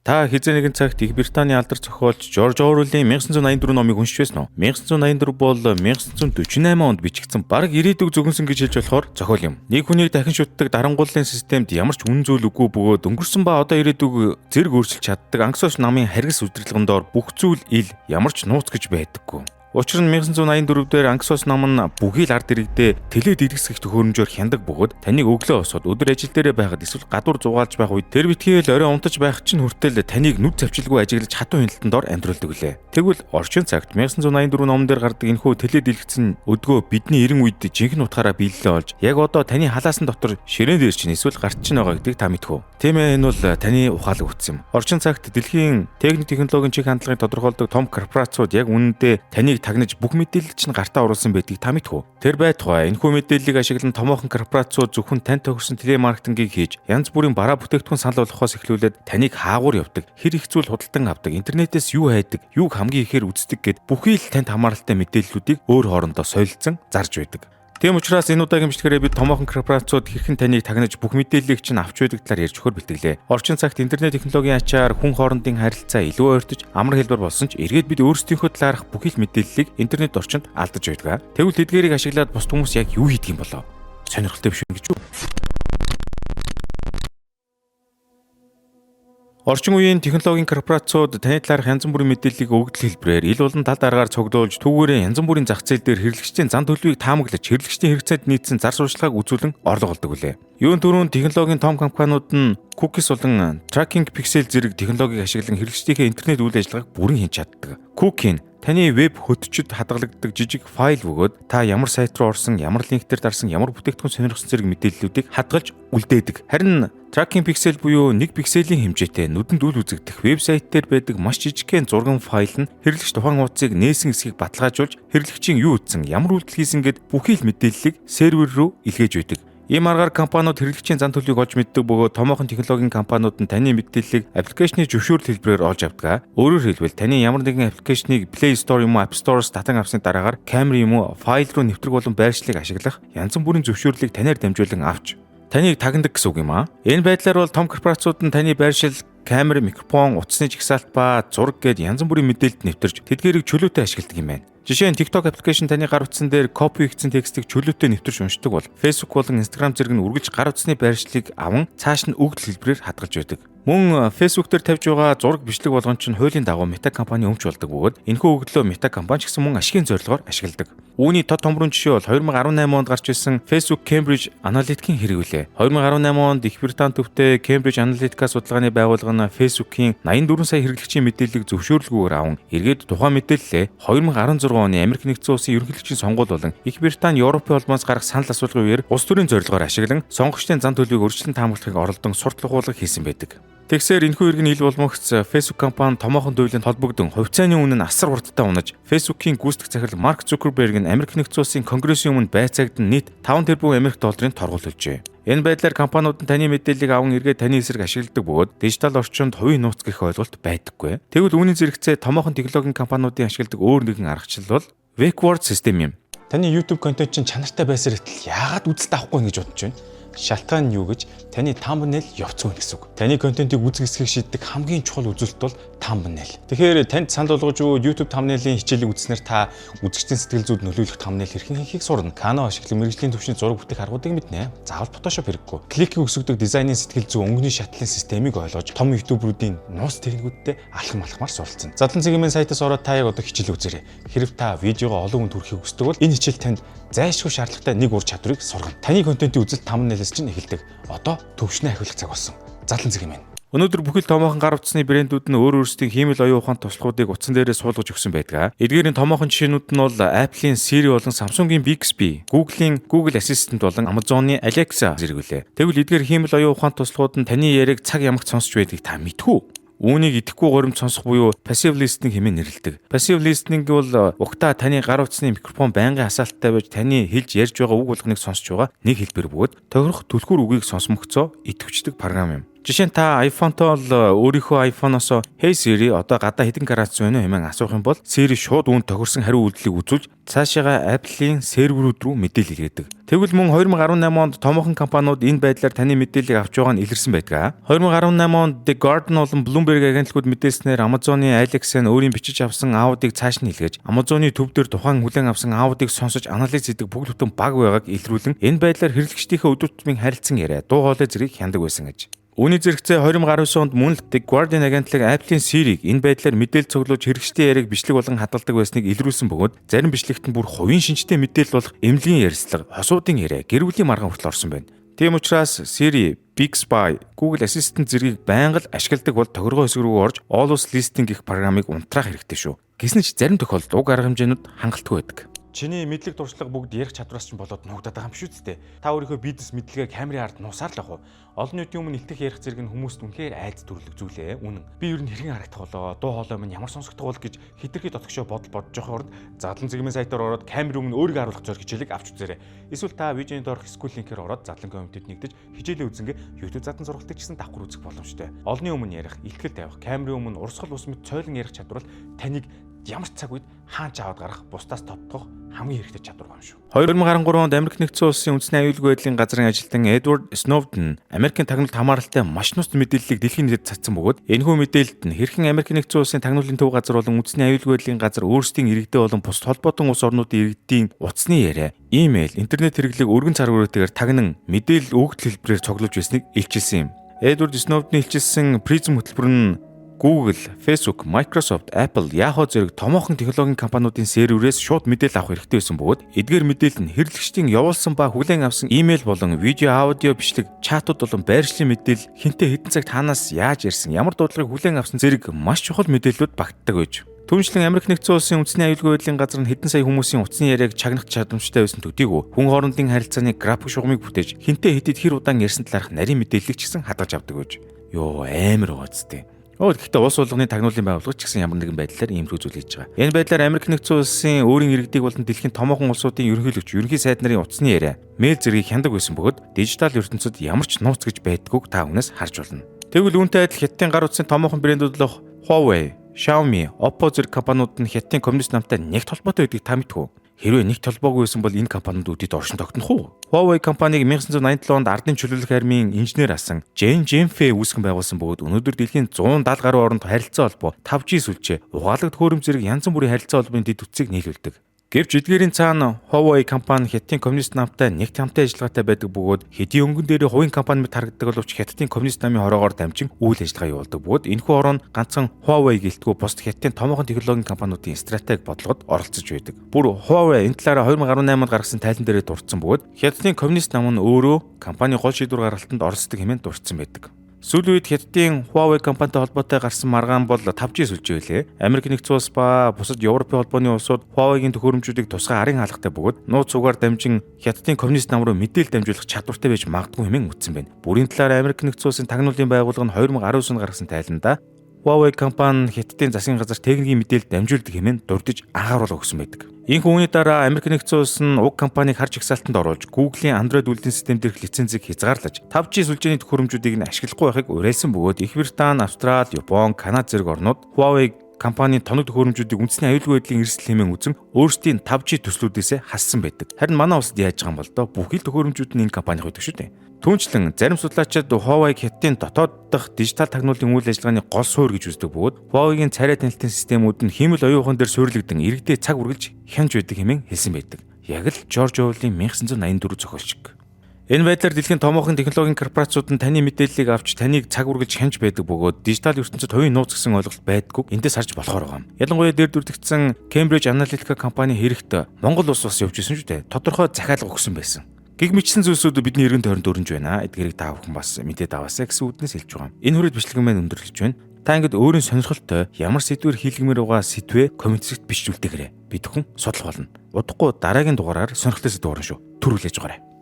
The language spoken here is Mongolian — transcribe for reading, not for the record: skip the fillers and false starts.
Та хизээ нэгэн цагт Их Британий алдар зохиолч Жорж Оруэллийн 1984 номыг уншиж байсан уу? 1984 бол 1948 онд бичигдсэн бараг ирээдүг зөвгөнсөн гэж хэлж болохоор зохиол юм. Нэг хүнийг дахин шүтдэг дарангууллын системд ямар ч үнэн зүйл үгүй бөгөөд өнгөрсөн ба одоо ирээдүг зэрэг өөрчилж чаддаг ангисооч намын харгас удирдлагын доор бүх зүйл ил ямар ч нууц гэж байдаггүй. Учир нь 1984 дээр ангисоос нам нь бүхий л ард иргэдээ тэлээд идэгсгэх төхөөрөмжөөр хяндаг бөгөөд таныг өглөө босоод өдөр ажил дээрээ байхад эсвэл гадуур зугаалж байх үед тэр битгийл орой унтаж байх чинь хүртэл таныг нүд завчилгүй ажиглаж хатуу хяналтанд ор амьдруулдаг үлээ. Тэгвэл орчин цагт 1984 номон дээр гардаг энэхүү тэлээд илгэсэн өдгөө бидний эрен үед жинхэнэ утгаараа биелэлээ олж яг одоо таны халаасан дотор ширээн дээр чинь эсвэл гарт чинь байгаа гэдгийг та мэдхүү. Тийм ээ, энэ бол таны ухаалаг үтс юм. Орчин цагт дэлхийн техник технологийн чиг хандлагыг тодорхойлдог том корпорациуд яг үнэндээ таныг тагнаж бүх мэдээлэл чинь гартаа оруулсан байдгийг та мэдхүү. Тэр байтугай энэхүү мэдээллийг ашиглан томоохон корпорациуд зөвхөн тань тохирсон телемаркетингийг хийж янз бүрийн бараа бүтээгдэхүүн санал болгохоос эхлүүлээд таныг хаагуур явдаг, хэр их зүйл худалдан авдаг, интернетээс юу хайдаг, юуг хамгийн ихээр үздэг гэд бүхий л танд хамааралтай мэдээллүүдийг өөр хоорондоо солилцсон зарж байдаг. Тийм учраас энэ удаагийн бичлэгээрээ бид томоохон корпорациуд хэрхэн таныг тагнаж бүх мэдээллийг чинь авч байдаг талаар ярьж өгөхөр бэлтгэлээ. Орчин цагт интернет технологийн ачаар хүн хоорондын харилцаа илүү ойртож амар хэлбэр болсон ч эргээд бид өөрсдийнхөө талаарх бүхий л мэдээллийг интернет орчинд алдаж байдаг. Тэгвэл тэдгээрийг ашиглаад бусд хүмүүс яг юу хийдэг юм болоо? Сонирхолтой биш үү гэж үү? Орчин үеийн технологийн корпорациуд таны талаарх янз бүрийн мэдээллийг өгдөл хэлбэрээр ил болон талд аргаар цогдуулж түүгээрээ янз бүрийн зах зээл дээр хэрэглэгчдийн зан төлөвийг таамаглаж хэрэглэгчдийн хэрэгцээнд нийцсэн зар сурталчилгааг үзүүлэн орлого олдог үлээ. Юун түрүүн технологийн том компаниуд нь cookies болон tracking pixel зэрэг технологиг ашиглан хэрэглэгчдийнхээ интернет үйл ажиллагааг бүрэн хийж чаддаг. Cookie таны веб хөтчөд хадгалагддаг жижиг файл бөгөөд та ямар сайт руу орсон, ямар линктээр дарсан, ямар бүтээгдэхүүн сонирхсан зэрэг мэдээллүүдийг хадгалж үлдээдэг. Харин tracking pixel буюу 1 пикселийн хэмжээтэй нүдэнд үл үзэгдэх вебсайт дээр байдаг маш жижигхэн зурган файл нь хэрэглэгч тухайн хуудсыг нээсэн хэсгийг баталгаажуулж хэрэглэгчийн юу утсан, ямар үйлдэл хийсэн гэд бүхий л мэдээллийг сервер рүү илгээж байдаг. Ийм аргаар компаниуд хэрэглэгчийн зан төлөвийг олж мэддэг бөгөөд томоохон технологийн компаниуд нь таны мэдээллийг аппликейшны зөвшөөрөл хэлбэрээр олж авдаг. Өөрөөр хэлбэл таны ямар нэгэн аппликейшнийг Play Store юм уу App Store-с татан авсны дараагаар камер юм уу файл руу нэвтрэх болон байршлыг ашиглах янз бүрийн зөвшөөрлийг танаар дамжуулан авч таныг тагнадаг гэсэн үг юм аа. Энэ байдлаар бол том корпорациуд нь таны байршил, камер, микрофон, утасны жагсаалт ба зураг гээд янз бүрийн мэдээлэлд нэвтэрч тэдгээрийг чөлөөтэй ашигладаг юм байна. Жишээ нь TikTok аппликейшн таны гар утсан дээр копи хийгдсэн текстийг чөлөөтэй нэвтэрч уншдаг бол Facebook болон Instagram зэрэг нь үргэлж гар утасны байршлыг аван цааш нь өгдөл хэлбэрээр хадгалж байдаг. Мөн Facebook дээр тавьж байгаа зураг бичлэг болгон ч хуулийн дагуу Meta компани өмч болдог бөгөөд энэхүү өгдлөө Meta компани ч гэсэн мөн ашигын зорилгоор ашигладаг. Үүний тод томрон жишээ бол 2018 онд гарч ирсэн Facebook Cambridge Analytica-ийн хэрэг үлээ. 2018 онд Их Британи төвтэй Cambridge Analytica судалгааны байгууллага нь Facebook-ийн 84 сая хэрэглэгчийн мэдээллийг зөвшөөрлгүйгээр аван эргээд тухайн мэдээллээ 2016 оны Америк нэгдсэн улсын ерөнхийлөгчийн сонгуул болон Их Британи Европын холбоос гарах санал асуулгын үеэр улс төрийн зорилгоор ашиглан сонгогчдын зан төлөвийг өөрчлөн таамаглахыг оролдон сурталчилгуулга хийсэн байдаг. Тэгсээр энэхүү иргэн ил болмогц Facebook компани томоохон туйлынд холбогдсон хувьцааны үнэ нь асар хурдтай унаж Facebook-ийн гүйцэтгэх захирал Марк Зукерберг нь Америк нэгдсэн улсын Конгрессийн өмнө байцаагдан нийт 5 тэрбум Америк долларын торгуул өгчээ. Энэ байдлаар компаниуд нь таны мэдээллийг аван эргээд таны эсрэг ашигладаг бөгөөд дижитал орчинд хувийн нууц гэх ойлголт байдаггүй. Тэгвэл үүний зэрэгцээ томоохон технологийн компаниудын ашигладаг өөр нэгэн аргачлал бол Wakeword систем юм. Таны YouTube контент чинь чанартай байсаар итэл яагаад үзэлт авахгүй гэж бодож байна? Шалтгаан нь юу гэж таны thumbnail явцгүй гэсэн үг. Таны контентыг үзэх хэсгийг шийддэг хамгийн чухал үзүүлэлт бол thumbnail. Тэгэхээр танд санал болгож өгөө YouTube thumbnail-ийн хичээлийг үзснээр та үзэгчдийн сэтгэл зүйд нөлөөлөх thumbnail хэрхэн хийхийг сурна. Canva ашиглан мэргэжлийн түвшний зураг бүтээх аргуудыг мэднэ. Заавал Photoshop хэрэггүй. Кликийг өсгөдөг дизайнын сэтгэл зүй өнгөний шатлалын системийг ойлгож том YouTube-руудын нууц техникүүдтэй алхам алхмаар суралцсан. Задлан цэгийн сайтаас ороод та яг одоо хичээл үзээрэй. Хэрэв та видеогоо олон хүнд хүрэхийг хүсдэг бол энэ хичээл танд зайлшгүй шаардлагатай нэг ур чадварыг сургана. Таны контентын үзэлт thumbnail-ээс чинь эхэлдэг. Одоо төвшнээ ахиулах цаг болсон. Задлан цэгийн байна. Өнөөдөр бүхэл томоохон гар утасны брэндүүд нь өөр өөрсдийн хиймэл оюун ухааны туслахуудыг утсан дээрээ суулгаж өгсөн байдаг. Эдгээрийн томоохон жишээнүүд нь бол Apple-ийн Siri болон Samsung-ийн Bixby, Google-ийн Google Assistant болон Amazon-ы Alexa зэрэг үлээ. Тэгвэл эдгээр хиймэл оюун ухааны туслахууд нь таны яриаг цаг ямагт сонсч байдгийг та мэдхүү. Үүнийг идэхгүй горимт сонсох буюу passive listening хэмээн нэрлэдэг. Passive listening бол угтаа таны гар утасны микрофон байнгын хасаалттай байж таны хэлж ярьж байгаа үг болгоныг сонсч байгаа нэг хэлбэр бөгөөд тохирох түлхүүр үгийг сонсмогцоо идэвхждэг програм юм. Жишээ нь та iPhone-той бол өөрийнхөө iPhone-оос "Hey Siri, одоо гадаа хэдэн градус байна вэ?" хэмээн асуух юм бол Siri шууд үүнд тохирсон хариу үйлдэлийг үзүүлж цаашаага Apple-ийн серверүүд рүү мэдээлэл илгээдэг. Тэгвэл мөн 2018 онд томоохон компаниуд энэ байдлаар таны мэдээллийг авч байгаа нь илэрсэн байдаг. 2018 онд The Guardian болон Bloomberg агентлагууд мэдээснээр Amazon-ы Alexa нь өөрийн бичиж авсан аудиог цааш нь илгээж Amazon-ы төв дээр тухайн хүлээн авсан аудиог сонсож анализ хийдэг бүх бүтэн баг байгааг илрүүлэн энэ байдлаар хэрэглэгчдийнхээ өдөр тутмын харилцан яриа, дуу хоолой зэргийг хяндаг байсан гэж. Үүний зэрэгцээ 2019 онд мөн л The Guardian агентлаг Apple-ийн Siri-г энэ байдлаар мэдээлэл цуглуулж хэрэглэгчдийн яриаг бичлэг болон хадгалдаг байсныг илрүүлсэн бөгөөд зарим бичлэгт нь бүр хувийн шинжтэй мэдээлэл болох эмнэлгийн ярьцлага, хосуудын яриа, гэр бүлийн маргаан хүртэл орсон байна. Тийм учраас Siri, Bixby, Google Assistant зэргийг байнга л ашигладаг бол тохиргоо хэсэг рүү орж Always Listening гэх програмыг унтраах хэрэгтэй шүү. Гэсэн ч зарим тохиолдолд уг арга хэмжээнүүд хангалтгүй байдаг. Чиний мэдлэг туршлага бүгд ярих чадвараас ч болоод нуугдаад байгаа юм шүү дээ. Та өөрийнхөө бизнес мэдлэгээ камерын ард нуусаар л ах уу. Олон нийтийн өмнө илтгэх ярих зэрэг нь хүмүүст үнэхээр айц төрлөг зүйлээ. Үнэн. Би ер нь хэрхэн харагдах болоо, дуу хоолой минь ямар сонсогдох бол гэж хитрхи дотгошоо бодож явах орд задлан зэгмэн сайтаар ороод камерын өмнө өөрийгөө харуулах зориг хичээлийг авч үзээрэй. Эсвэл та видеоны доорх скул линкээр ороод задлан комментэд нэгдэж хичээлээ үзэнгээ YouTube задан сургалтыг гэсэн давхар үзэх боломжтой. Олонний өмнө ярих, илтгэл тавих, камерын өмнө урсгал ус мэт цойлон ярих чадвар бол таныг ямар цаг үед хаанч аваад гарах, бусдаас тодтогох хамгийн хэрэгтэй чадвар юм шүү. 2013 онд Америк нэгдсэн улсын үндэсний аюулгүй байдлын газрын ажилтан Edward Snowden Америкийн тагнуулт хамааралтай маш нууц мэдээллийг дэлхийн нийтэд цацсан бөгөөд энэхүү мэдээлэлд нь хэрхэн Америк нэгдсэн улсын тагнуулын төв газар болон үндэсний аюулгүй байдлын газар өөрсдийн иргэдэд болон бусад холбоотон улс орнуудын иргэдийн утасны яриа, имэйл, интернет хэрэглээг өргөн цар хүрээтэйгээр тагнан мэдээлэл өгөгдөл хэлбэрээр цуглуулж байсныг илчилсэн юм. Edward Snowden илчилсэн Prism хөтөлбөр нь Google, Facebook, Microsoft, Apple, Yahoo зэрэг томоохон технологийн компаниудын серверээс шууд мэдээлэл авах хэрэгтэй байсан бөгөөд эдгээр мэдээлэл нь хэрэглэгчдийн явуулсан ба хүлээн авсан имэйл болон видео, аудио бичлэг, чатууд болон байршлын мэдээлэл хинтээ хэдэн цагт хаанаас яаж ирсэн, ямар дуудлагыг хүлээн авсан зэрэг маш чухал мэдээллүүд багтдаг байж. Түүнчлэн Америк нэгдсэн улсын үндэсний аюулгүй байдлын газар нь хэдэн сая хүмүүсийн утасны яриаг чагнах чадамжтай байсан төдийгүй хүн хоорондын харилцааны график шугамыг бүтээж хинтээ хэдийд хэр удаан ярьсан талаарх нарийн мэдээллийг ч гэсэн хадгалж авдаг байж. Йоо амар гоцтой. Гэхдээ улс болгоны тагнуулын байгууллагч гэсэн ямар нэгэн байдлаар иймэрхүү зүйл хийж байгаа. Энэ байдлаар Америк нэгдсэн улсын өөрийн иргэдийг болон дэлхийн томоохон улсуудын ерөнхийлөгч, ерөнхий сайд нарын утасны яриа, мэйл зэргийг хяндаг байсан бөгөөд дижитал ертөнцид ямар ч нууц гэж байдгүйг та хүнээс харж болно. Тэгвэл үүнтэй адил Хятадын гар утасны томоохон брэндүүд болох Huawei, Xiaomi, Oppo зэрэг компаниуд нь Хятадын коммунист намтай нэгт холбоотой байдгийг та мэдэх үү? Хэрвээ нэгт холбоогүй байсан бол энэ компаниуд үдэд оршин тогтнох уу? Huawei компаниг 1987 онд ардын чөлөөлөх армийн инженер асан Jane Jingfei үүсгэн байгуулсан бөгөөд өнөөдөр дэлхийн 170 гаруй оронд харилцаа холбоо 5G сүлжээ, угаалгад хөөрөм зэрэг янз бүрийн харилцаа холбооны дэд үтцийг нийлүүлдэг. Гэвч эдгээрийн цаана Huawei компани Хятадын коммунист намтай нэгт хамтын ажиллагаатай байдаг бөгөөд хэдийн өнгөн дээр хувийн компани мэт харагддаг боловч Хятадын коммунист намын хороогоор дамжин үйл ажиллагаа явуулдаг бөгөөд энэхүү орон ганцхан Huawei гэлтгүй бусад Хятадын томоохон технологийн компаниудын стратеги бодлогод оролцож байдаг. Бүр Huawei энэ талаараа 2018 онд гаргасан тайлан дээрээ дурдсан бөгөөд Хятадын коммунист нам нь өөрөө компани гол шийдвэр гаргалтанд оролцдог хэмээн дурдсан байдаг. Сүүлийн үед Хятадын Huawei компанитай холбоотой гарсан маргаан бол 5G сүлжээ билээ. Америк нэгдсэн улс ба бусад Европын холбооны улсууд Huawei-гийн төхөөрөмжүүдийг тусгай арын хаалгатай бөгөөд нууц угаар дамжин Хятадын коммунист нам руу мэдээлэл дамжуулах чадвартай байж магадгүй хэмээн үздсэн байна. Бүрийн талаар Америк нэгдсэн улсын тагнуулын байгууллага нь 2019 онд гаргасан тайландаа Huawei компани Хятадын засгийн газар техникийн мэдээлэл дамжуулдаг хэмээн дурдж анхааруулга өгсөн байдаг. Ийхүү үүний дараа Америк нэгдсэн улс нь уг компанийг харж ихсаалтанд оруулж Google-ийн Android үлдэн систем дээрх лицензийг хязгаарлаж 5G сүлжээний төхөөрөмжүүдийг нь ашиглахгүй байхыг уриалсан бөгөөд Их Британи, Австрали, Япон, Канада зэрэг орнууд Huawei компанийн тоног төхөөрөмжүүдийг үндэсний аюулгүй байдлын эрсдэл хэмээн үзэн өөрсдийн 5G төслүүдээсээ хассан байдаг. Харин манай улсад яаж байгаа юм бол доо бүхий л төхөөрөмжүүд нь энэ компанийн байдаг шүү дээ. Түүнчлэн зарим судлаачид Huawei Хятадын дотоод дахь дижитал тагнуулын үйл ажиллагааны гол суурь гэж үздэг бөгөөд Huawei-гийн царай танилтын системүүд нь хиймэл оюун ухаан дээр суурилэгдэн иргэдээ цаг үргэлж хянж байдаг хэмээн хэлсэн байдаг. Яг л George Orwell-ийн 1984 зохиолч. Энэ байдлаар дэлхийн томоохон технологийн корпорациуд нь таны мэдээллийг авч таныг цаг үргэлж хянж байдаг бөгөөд дижитал ертөнцид хувийн нууц гэсэн ойлголт байдаггүй эндээс харж болохоор байгаа юм. Ялангуяа дээр дүрдэгдсэн Cambridge Analytica компани хэрэгт Монгол улс бас явж исэн шүү дээ. Тодорхой захиалга өгсөн байсан. Гэг мэтсэн зүйлсүүд бидний эргэн тойронд өрнж байна. Эдгээрийг та бүхэн бас мэдээд аваасаа гэсэн үднэс хэлж байгаа юм. Энэ хүрээд бичлэг маань өндөрлөж байна. Та ингэд өөрийн сонирхолтой ямар сэдвэр хийлгэмээр байгаа сэдвээ комент хэсэгт бичүүлдээгээрэй. Бид бүхэн судлах болно. Удахгүй дараагийн дугаараар сонирхолтой сэдв орно шүү. Түр хүлээж байгаарай.